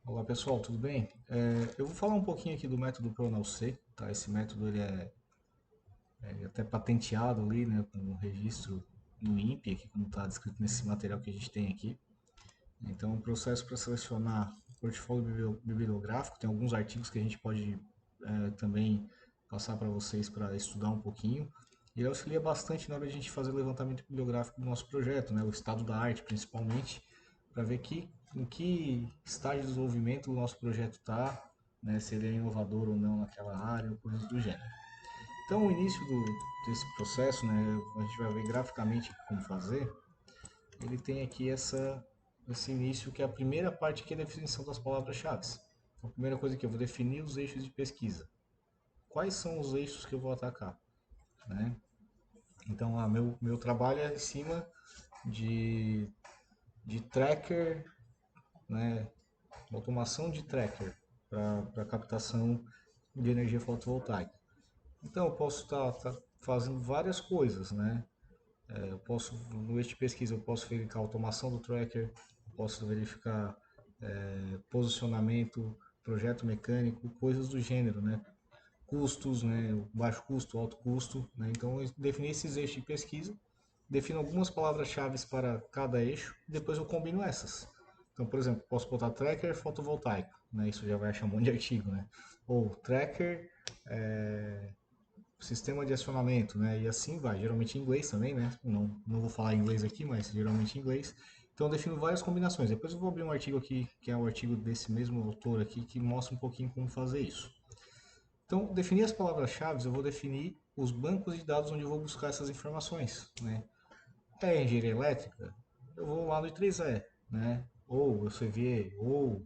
Olá pessoal, tudo bem? Eu vou falar um pouquinho aqui do método ProNalC, tá? Esse método ele é até patenteado ali, né, com um registro no INPE, aqui como está descrito nesse material que a gente tem aqui. Então, o processo para selecionar portfólio bibliográfico, tem alguns artigos que a gente pode também passar para vocês para estudar um pouquinho. Ele auxilia bastante na hora de a gente fazer o levantamento bibliográfico do nosso projeto, né, o estado da arte principalmente, para ver em que estágio de desenvolvimento o nosso projeto está, né, se ele é inovador ou não naquela área, ou coisas do gênero. Então, o início desse processo, né, a gente vai ver graficamente como fazer. Ele tem aqui esse início, que é a primeira parte, que é a definição das palavras-chave. Então, a primeira coisa que eu vou definir os eixos de pesquisa. Quais são os eixos que eu vou atacar? Né? Então, meu trabalho é em cima de, de tracker, né, automação de tracker para captação de energia fotovoltaica. Então, eu posso estar fazendo várias coisas, né? Eu posso, no eixo de pesquisa, eu posso verificar a automação do tracker, posso verificar posicionamento, projeto mecânico, coisas do gênero, né? Custos, né? Baixo custo, alto custo, né? Então, eu defini esses eixos de pesquisa, defino algumas palavras-chave para cada eixo, e depois eu combino essas. Então, por exemplo, posso botar tracker fotovoltaico, né? Isso já vai achar um monte de artigo, né? Ou tracker sistema de acionamento, né? E assim vai, geralmente em inglês também, né? Não vou falar inglês aqui, mas geralmente em inglês. Então eu defino várias combinações. Depois eu vou abrir um artigo aqui, que é o artigo desse mesmo autor aqui, que mostra um pouquinho como fazer isso. Então, definir as palavras-chave, eu vou definir os bancos de dados onde eu vou buscar essas informações, né? É engenharia elétrica, eu vou lá no I3E, né? Ou o CVE, ou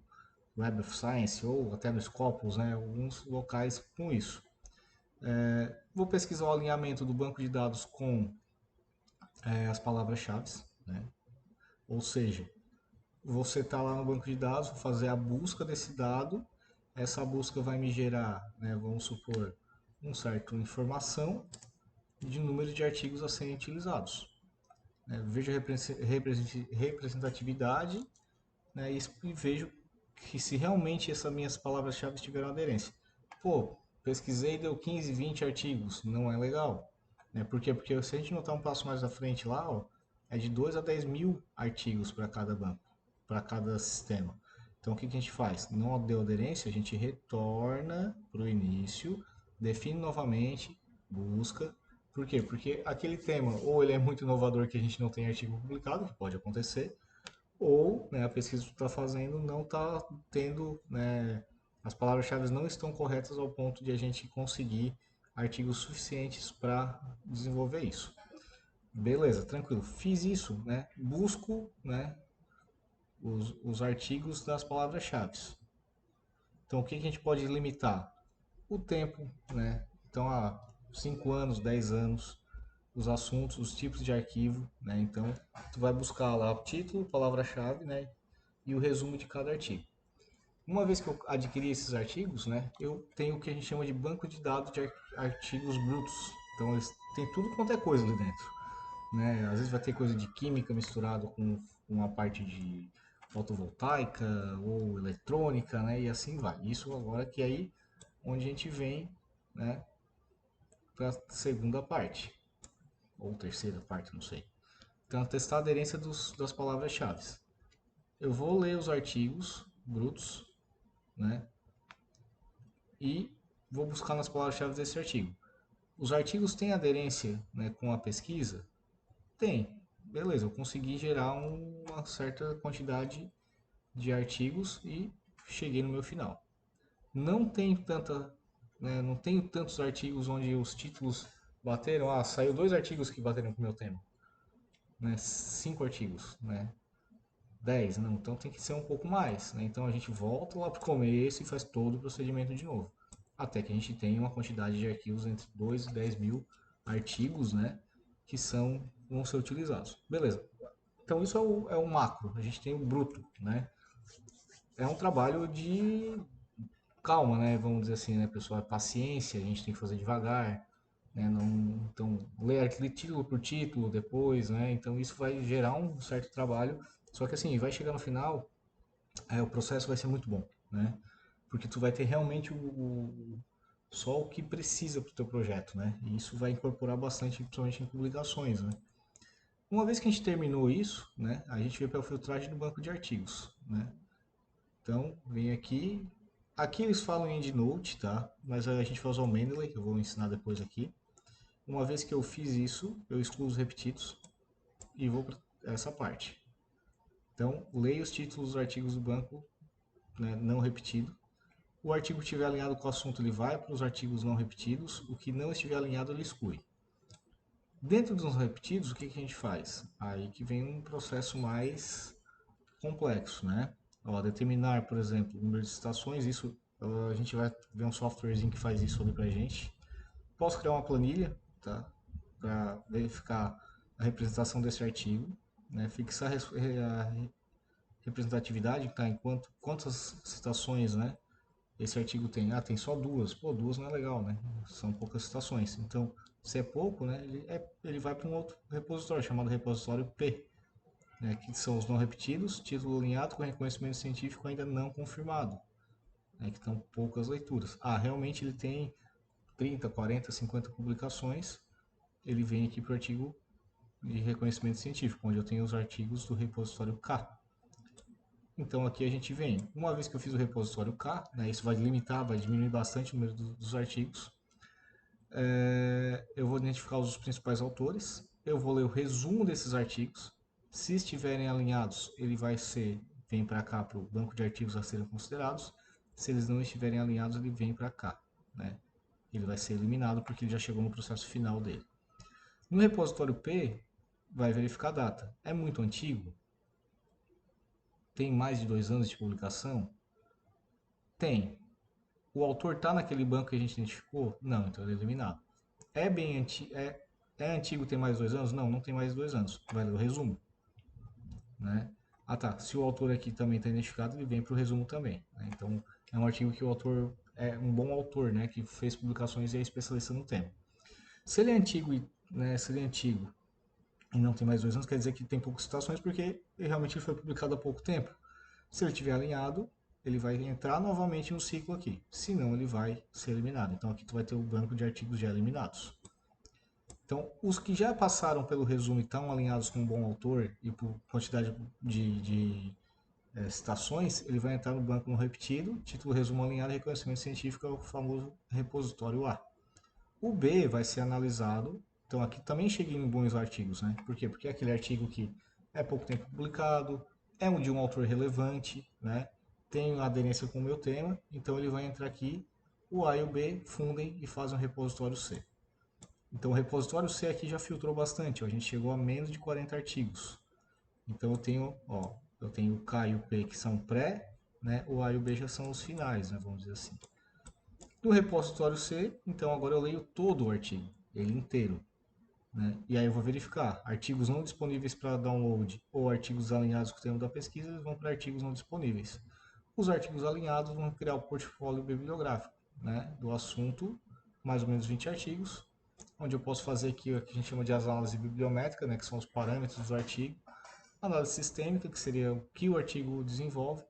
Web of Science, ou até no Scopus, né? Alguns locais com isso. Vou pesquisar o alinhamento do banco de dados com as palavras-chave, né? Ou seja, você está lá no banco de dados, vou fazer a busca desse dado, essa busca vai me gerar, né, vamos supor, um certo informação de número de artigos a serem utilizados. Né? Vejo representatividade, né, e vejo que se realmente essas minhas palavras-chave tiveram aderência. Pô, pesquisei e deu 15, 20 artigos, não é legal. Né? Por quê? Porque se a gente notar um passo mais à frente lá, ó, é de 2 a 10 mil artigos para cada banco, para cada sistema. Então o que, que a gente faz? Não deu aderência, a gente retorna para o início, define novamente, busca. Por quê? Porque aquele tema, ou ele é muito inovador que a gente não tem artigo publicado, que pode acontecer, ou né, a pesquisa que tu está fazendo não está tendo, né, as palavras-chave não estão corretas ao ponto de a gente conseguir artigos suficientes para desenvolver isso. Beleza, tranquilo. Fiz isso, né? Busco, né, os artigos das palavras-chave. Então, o que, que a gente pode limitar? O tempo, né? Então, há 5 anos, 10 anos, os assuntos, os tipos de arquivo, né? Então, tu vai buscar lá o título, palavra-chave, né? E o resumo de cada artigo. Uma vez que eu adquiri esses artigos, né, eu tenho o que a gente chama de banco de dados de artigos brutos. Então eles tem tudo quanto é coisa ali dentro, né? Às vezes vai ter coisa de química misturado com uma parte de fotovoltaica ou eletrônica, né? E assim vai. Isso agora que é aí onde a gente vem, né, para a segunda parte ou terceira parte, não sei. Então testar a aderência das palavras-chave. Eu vou ler os artigos brutos, né? E vou buscar nas palavras-chave desse artigo. Os artigos têm aderência, né, com a pesquisa? Tem. Beleza, eu consegui gerar uma certa quantidade de artigos e cheguei no meu final. Não tem tanta, né, não tenho tantos artigos onde os títulos bateram. Ah, saiu dois artigos que bateram com o meu tema, né? Cinco artigos, né? 10, não. Então tem que ser um pouco mais, né? Então a gente volta lá para o começo e faz todo o procedimento de novo. Até que a gente tenha uma quantidade de arquivos entre 2 e 10 mil artigos, né? Que vão ser utilizados. Beleza. Então isso é o macro. A gente tem o bruto, né? É um trabalho de calma, né? Vamos dizer assim, né, pessoal? É paciência, a gente tem que fazer devagar, né? Não, então, ler aquele título por título depois, né? Então isso vai gerar um certo trabalho. Só que assim, vai chegar no final, aí o processo vai ser muito bom, né? Porque tu vai ter realmente só o que precisa para o teu projeto, né? E isso vai incorporar bastante, principalmente em publicações, né? Uma vez que a gente terminou isso, né, a gente veio para a filtragem do banco de artigos, né? Então, vem aqui. Aqui eles falam em EndNote, tá? Mas a gente vai usar o Mendeley, que eu vou ensinar depois aqui. Uma vez que eu fiz isso, eu excluo os repetidos e vou para essa parte. Então, leia os títulos dos artigos do banco, né, não repetido. O artigo que estiver alinhado com o assunto, ele vai para os artigos não repetidos. O que não estiver alinhado, ele exclui. Dentro dos não repetidos, o que, que a gente faz? Aí que vem um processo mais complexo, né? Ó, determinar, por exemplo, o número de citações, isso a gente vai ver um softwarezinho que faz isso ali pra gente. Posso criar uma planilha, tá? Para verificar a representação desse artigo, né? Fixar a representatividade, tá? Enquanto quantas citações, né? Esse artigo tem. Ah, tem só duas. Pô, duas não é legal, né? São poucas citações. Então, se é pouco, né? Ele vai para um outro repositório chamado repositório P, né, que são os não repetidos, título alinhado com reconhecimento científico ainda não confirmado, né, que estão poucas leituras. Ah, realmente ele tem 30, 40, 50 publicações, ele vem aqui para o artigo de reconhecimento científico, onde eu tenho os artigos do repositório K. Então aqui a gente vem, uma vez que eu fiz o repositório K, né, isso vai limitar, vai diminuir bastante o número dos artigos, eu vou identificar os principais autores, eu vou ler o resumo desses artigos. Se estiverem alinhados, ele vai ser, vem para cá para o banco de artigos a serem considerados. Se eles não estiverem alinhados, ele vem para cá, né? Ele vai ser eliminado porque ele já chegou no processo final dele. No repositório P, vai verificar a data. É muito antigo? Tem mais de 2 anos de publicação? Tem. O autor está naquele banco que a gente identificou? Não, então ele é eliminado. É bem antigo, é antigo, tem mais de 2 anos? Não, não tem mais de 2 anos. Vai ler o resumo, né? Ah tá, se o autor aqui também está identificado, ele vem para o resumo também, né? Então é um artigo que o autor é um bom autor, né? Que fez publicações e é especialista no tema. Se ele é antigo, né? Se ele é antigo e não tem mais 2 anos, quer dizer que tem poucas citações porque ele realmente foi publicado há pouco tempo. Se ele estiver alinhado, ele vai entrar novamente no ciclo aqui. Se não, ele vai ser eliminado. Então aqui tu vai ter o banco de artigos já eliminados. Então, os que já passaram pelo resumo e estão alinhados com um bom autor e por quantidade de citações, ele vai entrar no banco não repetido, título resumo alinhado e reconhecimento científico é o famoso repositório A. O B vai ser analisado, então aqui também cheguei em bons artigos, né? Por quê? Porque é aquele artigo que é pouco tempo publicado, é um de um autor relevante, né? Tem aderência com o meu tema, então ele vai entrar aqui, o A e o B fundem e fazem um repositório C. Então o repositório C aqui já filtrou bastante, ó, a gente chegou a menos de 40 artigos. Então eu tenho o K e o P que são pré, né? O A e o B já são os finais, né? Vamos dizer assim. No repositório C, então agora eu leio todo o artigo, ele inteiro, né? E aí eu vou verificar artigos não disponíveis para download ou artigos alinhados com o tema da pesquisa, eles vão para artigos não disponíveis. Os artigos alinhados vão criar o portfólio bibliográfico, né? Do assunto, mais ou menos 20 artigos, onde eu posso fazer aqui o que a gente chama de análise bibliométrica, né? Que são os parâmetros do artigo, análise sistêmica, que seria o que o artigo desenvolve,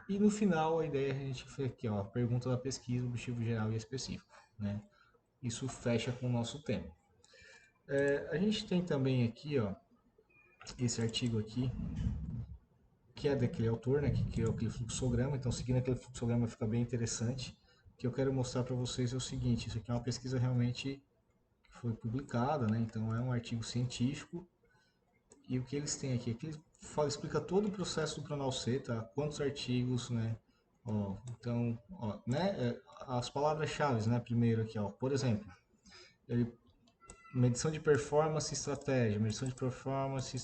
e no final a ideia é a gente fazer aqui, ó, a pergunta da pesquisa, objetivo geral e específico, né? Isso fecha com o nosso tema. A gente tem também aqui, ó, esse artigo aqui, que é daquele autor, né, que criou aquele fluxograma. Então, seguindo aquele fluxograma fica bem interessante. O que eu quero mostrar para vocês é o seguinte: isso aqui é uma pesquisa realmente que foi publicada, né? Então, é um artigo científico. E o que eles têm aqui? Aqui explica todo o processo do Pronal C, tá? Quantos artigos, né? Ó, então, ó, né? As palavras-chave, né? Primeiro aqui, ó. Por exemplo, ele, medição de performance e estratégia, medição de performance,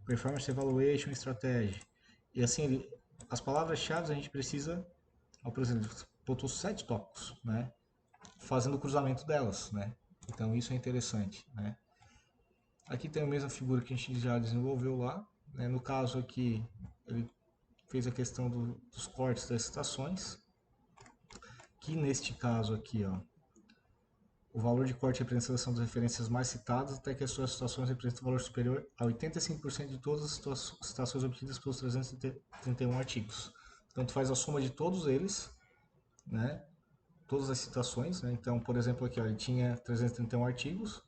performance evaluation estratégia. E assim, as palavras-chave a gente precisa, ó, por exemplo, botou 7 tópicos, né? Fazendo o cruzamento delas, né? Então isso é interessante, né? Aqui tem a mesma figura que a gente já desenvolveu lá, né? No caso aqui, ele fez a questão dos cortes das citações, que neste caso aqui, ó, O valor de corte representa a seleção das referências mais citadas até que as suas citações representem um valor superior a 85% de todas as citações obtidas pelos 331 artigos. Então, tu faz a soma de todos eles, né? Todas as citações, né? Então, por exemplo, aqui ó, ele tinha 331 artigos,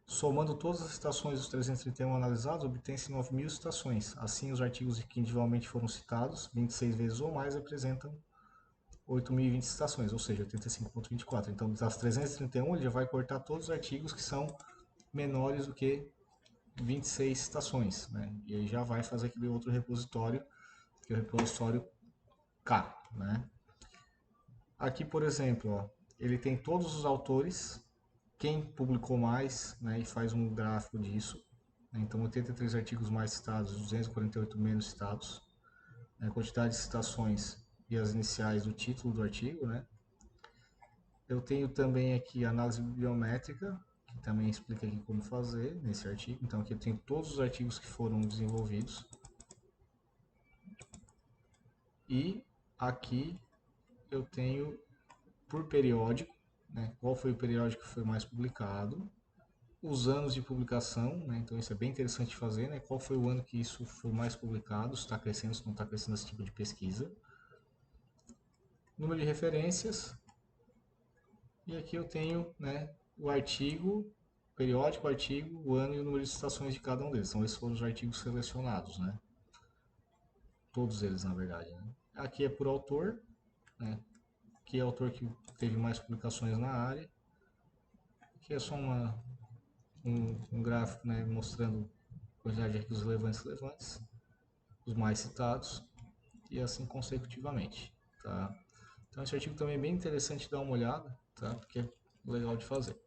somando todas as citações dos 331 analisados, obtém-se 9.000 citações. Assim, os artigos que individualmente foram citados 26 vezes ou mais representam 8.020 citações, ou seja, 85,24. Então, das 331, ele já vai cortar todos os artigos que são menores do que 26 citações, né? E ele já vai fazer aquele outro repositório, que é o repositório K, né? Aqui, por exemplo, ó, ele tem todos os autores, quem publicou mais, né, e faz um gráfico disso. Né? Então, 83 artigos mais citados, 248 menos citados. Né? Quantidade de citações e as iniciais do título do artigo, né? Eu tenho também aqui análise bibliométrica, que também explica aqui como fazer nesse artigo. Então aqui eu tenho todos os artigos que foram desenvolvidos. E aqui eu tenho por periódico, né, qual foi o periódico que foi mais publicado, os anos de publicação, né, então isso é bem interessante de fazer, né, qual foi o ano que isso foi mais publicado, se está crescendo, se não está crescendo esse tipo de pesquisa. Número de referências, e aqui eu tenho, né, o artigo, periódico, o artigo, o ano e o número de citações de cada um deles. Então esses foram os artigos selecionados, né? Todos eles, na verdade. Né? Aqui é por autor, né? Aqui é o autor que teve mais publicações na área. Aqui é só um gráfico, né, mostrando a quantidade de artigos relevantes, os mais citados, e assim consecutivamente. Tá? Então esse artigo também é bem interessante de dar uma olhada, tá? Porque é legal de fazer.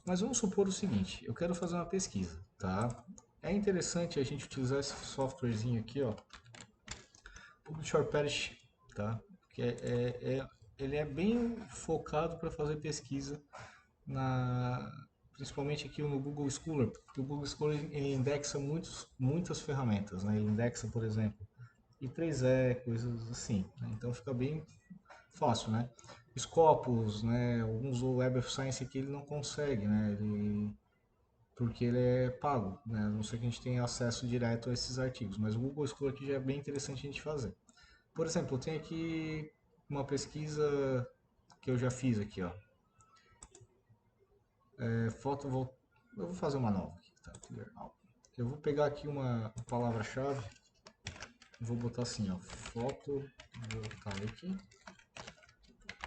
Mas vamos supor o seguinte, eu quero fazer uma pesquisa, tá? É interessante a gente utilizar esse softwarezinho aqui, ó, Publish or Perish, tá? Porque ele é bem focado para fazer pesquisa, principalmente aqui no Google Scholar, porque o Google Scholar ele indexa muitas ferramentas, né? Ele indexa, por exemplo, I3E, coisas assim, né? Então fica bem fácil, né? Scopus, né? Alguns Web of Science aqui ele não consegue, né? Porque ele é pago, né? A não ser que a gente tenha acesso direto a esses artigos, mas o Google Scholar aqui já é bem interessante a gente fazer. Por exemplo, eu tenho aqui uma pesquisa que eu já fiz aqui, ó. Eu vou fazer uma nova aqui, tá? Eu vou pegar aqui uma palavra-chave, vou botar assim, ó, fotovoltaic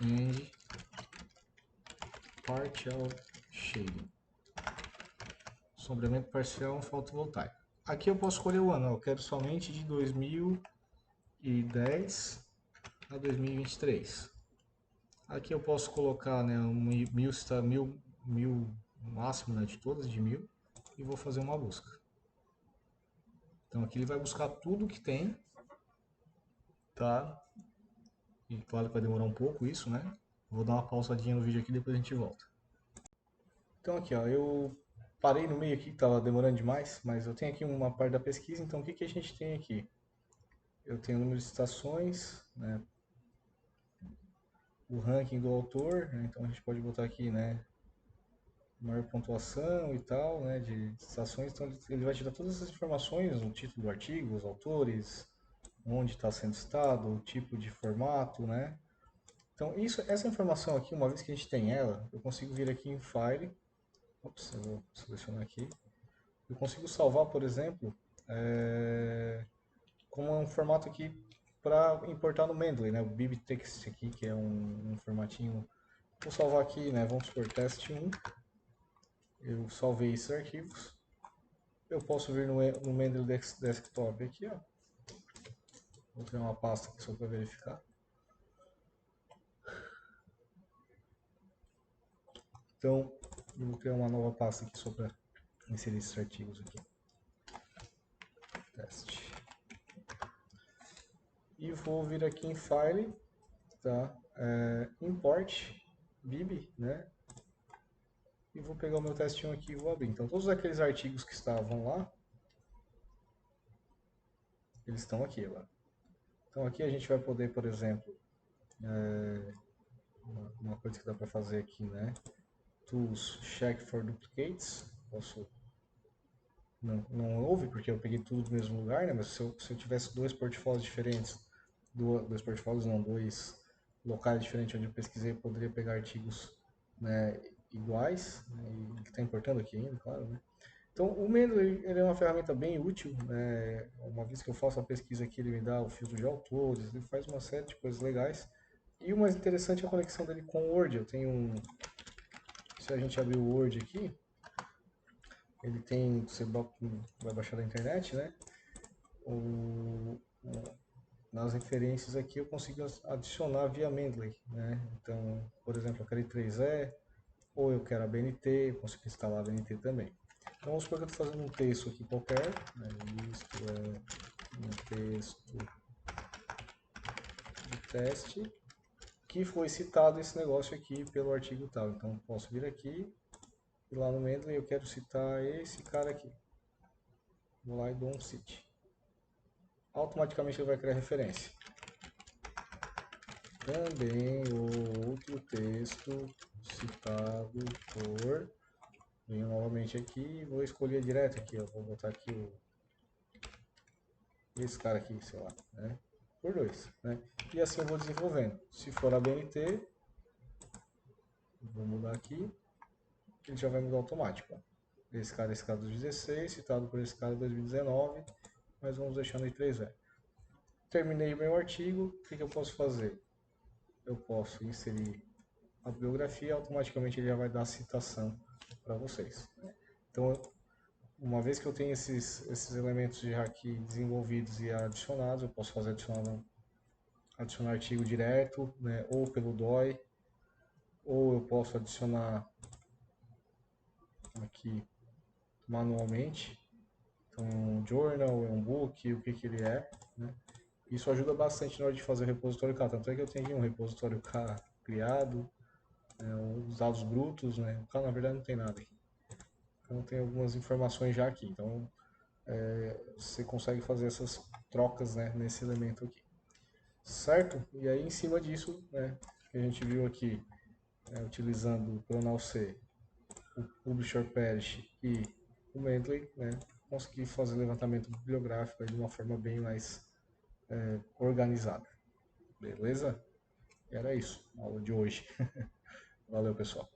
and partial shading. Sombreamento parcial fotovoltaico. Aqui eu posso escolher o ano, ó, eu quero somente de 2010 a 2023. Aqui eu posso colocar, né, mil máximo, né, de todas de 1000 e vou fazer uma busca. Então aqui ele vai buscar tudo que tem, tá? E claro que vai demorar um pouco isso, né? Vou dar uma pausadinha no vídeo aqui e depois a gente volta. Então aqui, ó, eu parei no meio aqui que estava demorando demais, mas eu tenho aqui uma parte da pesquisa, então o que a gente tem aqui? Eu tenho o número de citações, né? O ranking do autor, né? Então a gente pode botar aqui, né, maior pontuação e tal, né, de citações. Então ele vai te dar todas essas informações, o título do artigo, os autores, onde está sendo citado, o tipo de formato, né. Então essa informação aqui, uma vez que a gente tem ela, eu consigo vir aqui em File, ops, eu vou selecionar aqui, eu consigo salvar, por exemplo, como um formato aqui para importar no Mendeley, né, o BibTeX aqui, que é um formatinho. Vou salvar aqui, né, vamos supor, teste 1. Eu salvei esses arquivos. Eu posso vir no Mendeley Desktop aqui, ó. Vou criar uma pasta aqui só para verificar. Então, eu vou criar uma nova pasta aqui só para inserir esses artigos aqui. Teste. E vou vir aqui em File, tá? Import bib, né? E vou pegar o meu testinho aqui e vou abrir. Então, todos aqueles artigos que estavam lá, eles estão aqui agora. Então, aqui a gente vai poder, por exemplo, uma coisa que dá para fazer aqui, né? Tools Check for Duplicates. Não houve, porque eu peguei tudo do mesmo lugar, né? Mas se eu tivesse dois portfólios diferentes, dois portfólios não, dois locais diferentes onde eu pesquisei, eu poderia pegar artigos, né, iguais, né, e que está importando aqui ainda, claro, né? Então, o Mendeley ele é uma ferramenta bem útil, né? Uma vez que eu faço a pesquisa aqui, ele me dá o filtro de autores, ele faz uma série de coisas legais. E o mais interessante é a conexão dele com o Word. Se a gente abrir o Word aqui, ele tem, você vai baixar da internet, né? O, nas referências aqui eu consigo adicionar via Mendeley, né? Então, por exemplo, eu quero I3E, ou eu quero a BNT, eu consigo instalar a BNT também. Então vamos supor que eu estou fazendo um texto aqui qualquer, né? Isto é um texto de teste, que foi citado esse negócio aqui pelo artigo tal. Então posso vir aqui e lá no Mendeley eu quero citar esse cara aqui. Vou lá e dou um cite. Automaticamente ele vai criar referência. Também o outro texto citado por... Venho novamente aqui e vou escolher direto aqui, ó. Vou botar aqui esse cara aqui, sei lá, né? Por 2, né? E assim eu vou desenvolvendo. Se for a BNT, vou mudar aqui, ele já vai mudar automático, ó. Esse cara 2016, citado por esse cara 2019, mas vamos deixando em 3E. Terminei o meu artigo, o que eu posso fazer? Eu posso inserir a bibliografia, automaticamente ele já vai dar a citação para vocês. Então, uma vez que eu tenho esses elementos já aqui desenvolvidos e adicionados, eu posso fazer adicionar artigo direto, né, ou pelo DOI, ou eu posso adicionar aqui manualmente. Então, um journal, um book, o que ele é, né? Isso ajuda bastante na hora de fazer o repositório K. Tanto é que eu tenho aqui um repositório K criado, os dados brutos, né? O K na verdade não tem nada aqui. Então tem algumas informações já aqui. Então você consegue fazer essas trocas, né, nesse elemento aqui. Certo? E aí em cima disso, né, que a gente viu aqui, utilizando o Pronal C, o Publisher Parish e o Mendeley, né, consegui fazer levantamento bibliográfico aí de uma forma bem mais organizada. Beleza? E era isso, a aula de hoje. Valeu, pessoal.